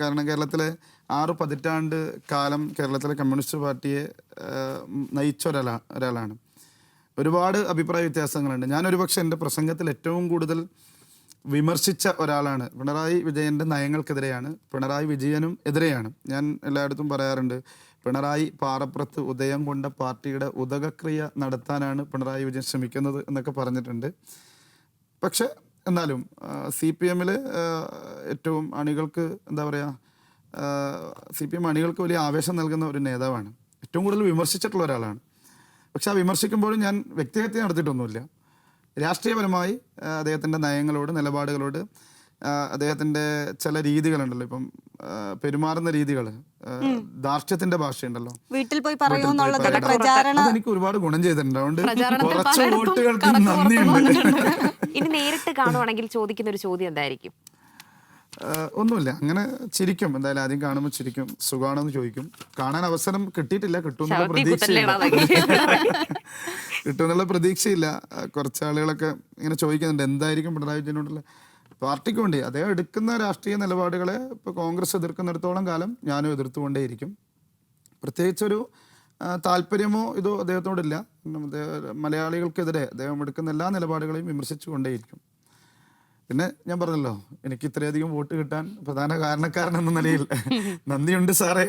കാരണം കേരളത്തിലെ 6 പതിറ്റാണ്ട് കാലം കേരളത്തിലെ കമ്മ്യൂണിസ്റ്റ് പാർട്ടിയെ നയിച്ച ഒരാളാണ്. ഒരുപാട് അഭിപ്രായ വ്യത്യാസങ്ങളുണ്ട്. ഞാനൊരു പക്ഷേ എൻ്റെ പ്രസംഗത്തിൽ ഏറ്റവും കൂടുതൽ വിമർശിച്ച ഒരാളാണ്. പിണറായി വിജയൻ്റെ നയങ്ങൾക്കെതിരെയാണ്, പിണറായി വിജയനും എതിരെയാണ്. ഞാൻ എല്ലായിടത്തും പറയാറുണ്ട്, പിണറായി പാറപ്പുറത്ത് ഉദയം കൊണ്ട പാർട്ടിയുടെ ഉദകക്രിയ നടത്താനാണ് പിണറായി വിജയൻ ശ്രമിക്കുന്നത് എന്നൊക്കെ പറഞ്ഞിട്ടുണ്ട്. പക്ഷെ എന്നാലും CPM ഏറ്റവും അണികൾക്ക് എന്താ പറയുക, CPM അണികൾക്ക് വലിയ ആവേശം നൽകുന്ന ഒരു നേതാവാണ്. ഏറ്റവും കൂടുതൽ വിമർശിച്ചിട്ടുള്ള ഒരാളാണ്. പക്ഷെ ആ വിമർശിക്കുമ്പോഴും ഞാൻ വ്യക്തിഹത്യ നടത്തിയിട്ടൊന്നുമില്ല. രാഷ്ട്രീയപരമായി അദ്ദേഹത്തിൻ്റെ നയങ്ങളോട്, നിലപാടുകളോട്, അദ്ദേഹത്തിൻ്റെ ചില രീതികളുണ്ടല്ലോ, ഇപ്പം പെരുമാറുന്ന രീതികൾ, ധാർഷ്ട്യത്തിന്റെ ഭാഷയുണ്ടല്ലോ, വീട്ടിൽ പോയി പറയുമെന്നുള്ളതൊക്കെ പ്രചാരണം അതെനിക്ക് ഒരുപാട് ഗുണം ചെയ്തിട്ടുണ്ട്. അതുകൊണ്ട് കുറച്ച് വോട്ടുകൾക്ക് നന്ദിയുണ്ട്. ഇനി നേരിട്ട് കാണുവാണെങ്കിൽ ചോദിക്കുന്ന ഒരു ചോദ്യം എന്തായിരിക്കും? ഒന്നുമില്ല, അങ്ങനെ ചിരിക്കും. എന്തായാലും ആദ്യം കാണുമ്പോൾ ചിരിക്കും, സുഖമാണെന്ന് ചോദിക്കും. കാണാൻ അവസരം കിട്ടിയിട്ടില്ല, കിട്ടുമെന്നുള്ള പ്രതീക്ഷയില്ല. കുറച്ച് ആളുകളൊക്കെ ഇങ്ങനെ ചോദിക്കുന്നുണ്ട് എന്തായിരിക്കും പിണറായി വിജയനോടുള്ള പാർട്ടിക്ക് വേണ്ടി അദ്ദേഹം എടുക്കുന്ന രാഷ്ട്രീയ നിലപാടുകളെ ഇപ്പോൾ കോൺഗ്രസ് എതിർക്കുന്നിടത്തോളം കാലം ഞാനും എതിർത്തുകൊണ്ടേയിരിക്കും. പ്രത്യേകിച്ചൊരു താല്പര്യമോ ഇതോ അദ്ദേഹത്തോടില്ല. മലയാളികൾക്കെതിരെ അദ്ദേഹം എടുക്കുന്ന എല്ലാ നിലപാടുകളെയും വിമർശിച്ചു കൊണ്ടേയിരിക്കും. പിന്നെ ഞാൻ പറഞ്ഞല്ലോ, എനിക്ക് ഇത്രയധികം വോട്ട് കിട്ടാൻ പ്രധാന കാരണക്കാരൻ എന്ന നിലയിൽ നന്ദിയുണ്ട് സാറേ.